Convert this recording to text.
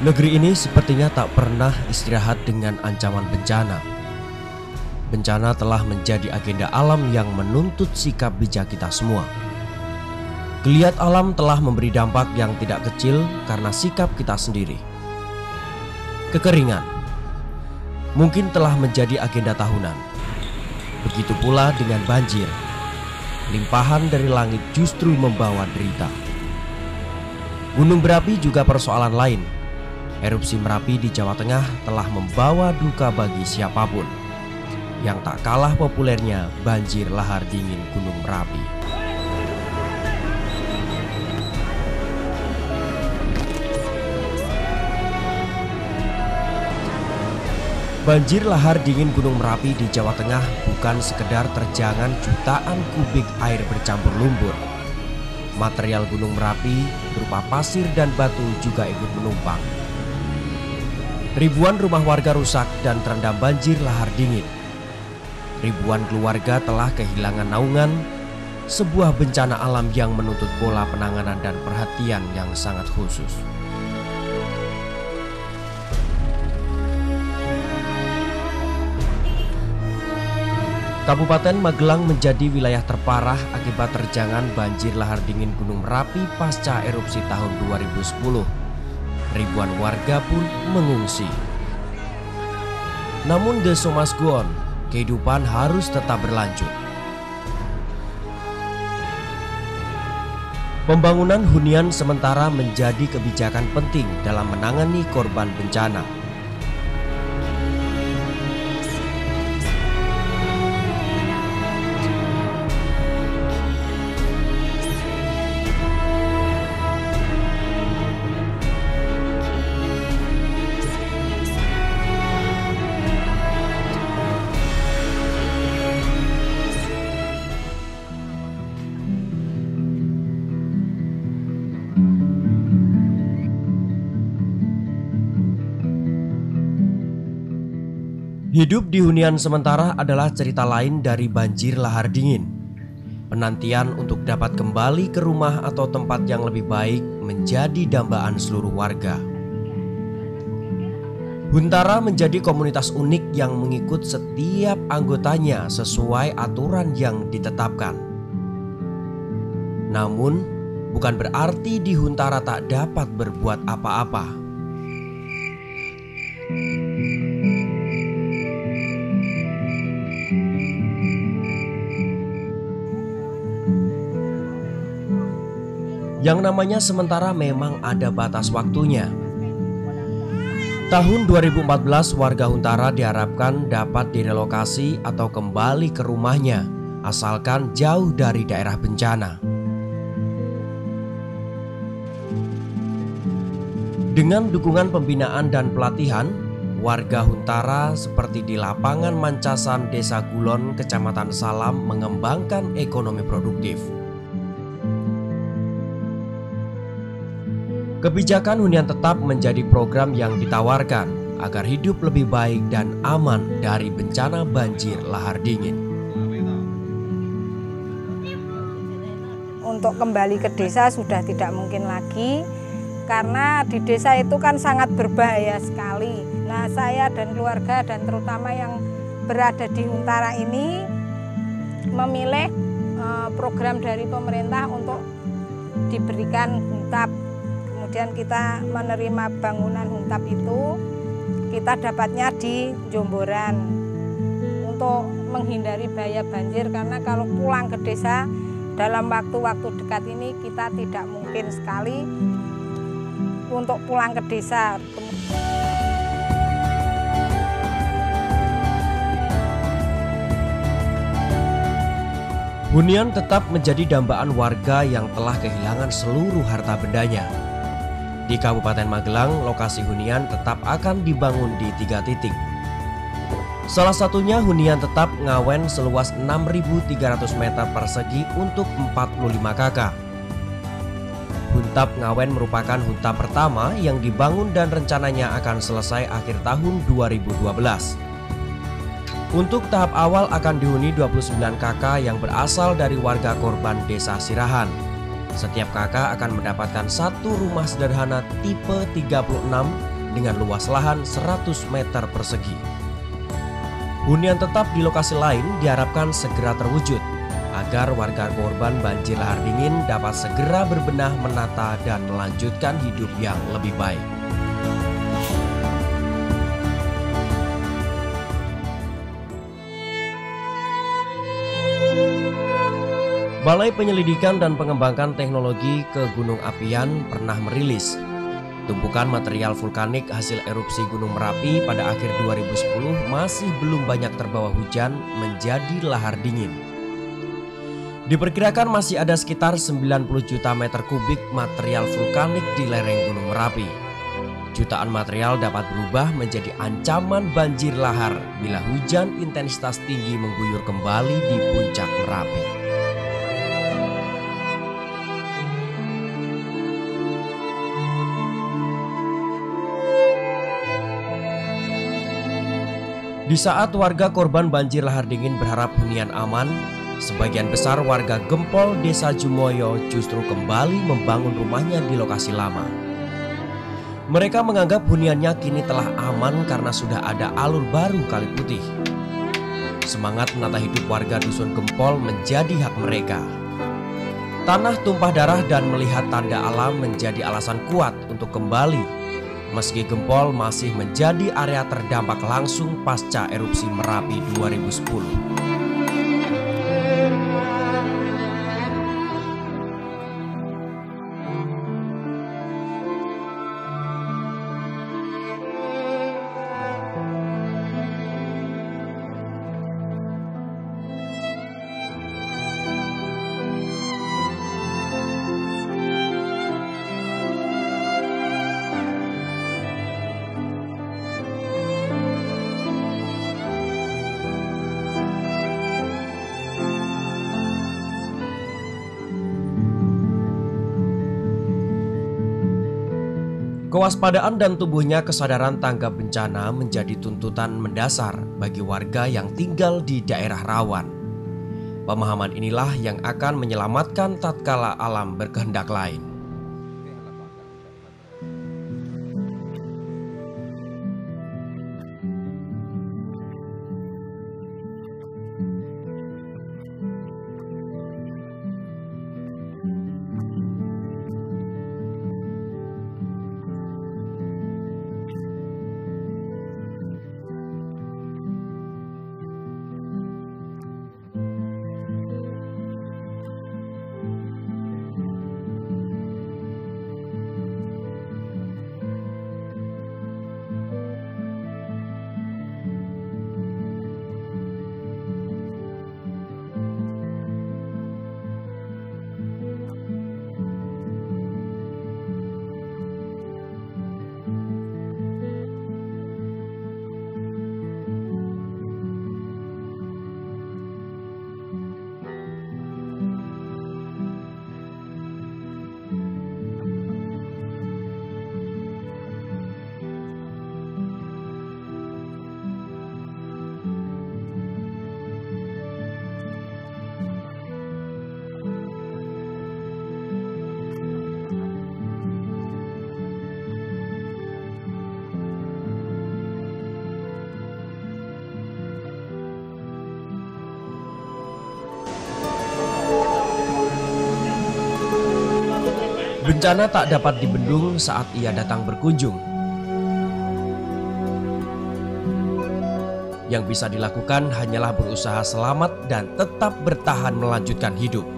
Negeri ini sepertinya tak pernah istirahat dengan ancaman bencana. Bencana telah menjadi agenda alam yang menuntut sikap bijak kita semua. Geliat alam telah memberi dampak yang tidak kecil karena sikap kita sendiri. Kekeringan mungkin telah menjadi agenda tahunan. Begitu pula dengan banjir. Limpahan dari langit justru membawa derita. Gunung berapi juga persoalan lain. Erupsi Merapi di Jawa Tengah telah membawa duka bagi siapapun. Yang tak kalah populernya banjir lahar dingin Gunung Merapi. Banjir lahar dingin Gunung Merapi di Jawa Tengah bukan sekedar terjangan jutaan kubik air bercampur lumpur. Material Gunung Merapi berupa pasir dan batu juga ikut menumpang. Ribuan rumah warga rusak dan terendam banjir lahar dingin. Ribuan keluarga telah kehilangan naungan, sebuah bencana alam yang menuntut pola penanganan dan perhatian yang sangat khusus. Kabupaten Magelang menjadi wilayah terparah akibat terjangan banjir lahar dingin Gunung Merapi pasca erupsi tahun 2010. Ribuan warga pun mengungsi. Namun the show must go on, kehidupan harus tetap berlanjut. Pembangunan hunian sementara menjadi kebijakan penting dalam menangani korban bencana. Hidup di hunian sementara adalah cerita lain dari banjir lahar dingin. Penantian untuk dapat kembali ke rumah atau tempat yang lebih baik menjadi dambaan seluruh warga. Huntara menjadi komunitas unik yang mengikut setiap anggotanya sesuai aturan yang ditetapkan. Namun, bukan berarti di Huntara tak dapat berbuat apa-apa. Yang namanya sementara memang ada batas waktunya. Tahun 2014 warga Huntara diharapkan dapat direlokasi atau kembali ke rumahnya asalkan jauh dari daerah bencana. Dengan dukungan pembinaan dan pelatihan, warga Huntara seperti di lapangan Mancasan Desa Gulon, Kecamatan Salam mengembangkan ekonomi produktif. Kebijakan hunian tetap menjadi program yang ditawarkan agar hidup lebih baik dan aman dari bencana banjir lahar dingin. Untuk kembali ke desa sudah tidak mungkin lagi, karena di desa itu kan sangat berbahaya sekali. Nah, saya dan keluarga dan terutama yang berada di Huntara ini memilih program dari pemerintah untuk diberikan huntap. Kemudian kita menerima bangunan huntap itu, kita dapatnya di Jomboran untuk menghindari bahaya banjir, karena kalau pulang ke desa dalam waktu-waktu dekat ini kita tidak mungkin sekali untuk pulang ke desa. Hunian tetap menjadi dambaan warga yang telah kehilangan seluruh harta bendanya. Di Kabupaten Magelang, lokasi hunian tetap akan dibangun di 3 titik. Salah satunya hunian tetap Ngawen seluas 6.300 meter persegi untuk 45 kakak. Huntap Ngawen merupakan huntap pertama yang dibangun dan rencananya akan selesai akhir tahun 2012. Untuk tahap awal akan dihuni 29 kakak yang berasal dari warga korban Desa Sirahan. Setiap kakak akan mendapatkan satu rumah sederhana tipe 36 dengan luas lahan 100 meter persegi. Hunian tetap di lokasi lain diharapkan segera terwujud agar warga korban banjir lahar dingin dapat segera berbenah menata dan melanjutkan hidup yang lebih baik. Balai Penyelidikan dan Pengembangan Teknologi Kegunung Apian pernah merilis tumpukan material vulkanik hasil erupsi Gunung Merapi pada akhir 2010 masih belum banyak terbawa hujan menjadi lahar dingin. Diperkirakan masih ada sekitar 90 juta meter kubik material vulkanik di lereng Gunung Merapi. Jutaan material dapat berubah menjadi ancaman banjir lahar bila hujan intensitas tinggi mengguyur kembali di puncak Merapi. Di saat warga korban banjir lahar dingin berharap hunian aman, sebagian besar warga Gempol, Desa Jumoyo justru kembali membangun rumahnya di lokasi lama. Mereka menganggap huniannya kini telah aman karena sudah ada alur baru Kali Putih. Semangat menata hidup warga Dusun Gempol menjadi hak mereka. Tanah tumpah darah dan melihat tanda alam menjadi alasan kuat untuk kembali. Meski Gempol masih menjadi area terdampak langsung pasca erupsi Merapi 2010. Kewaspadaan dan tumbuhnya kesadaran tanggap bencana menjadi tuntutan mendasar bagi warga yang tinggal di daerah rawan. Pemahaman inilah yang akan menyelamatkan tatkala alam berkehendak lain. Bencana tak dapat dibendung saat ia datang berkunjung. Yang bisa dilakukan hanyalah berusaha selamat dan tetap bertahan melanjutkan hidup.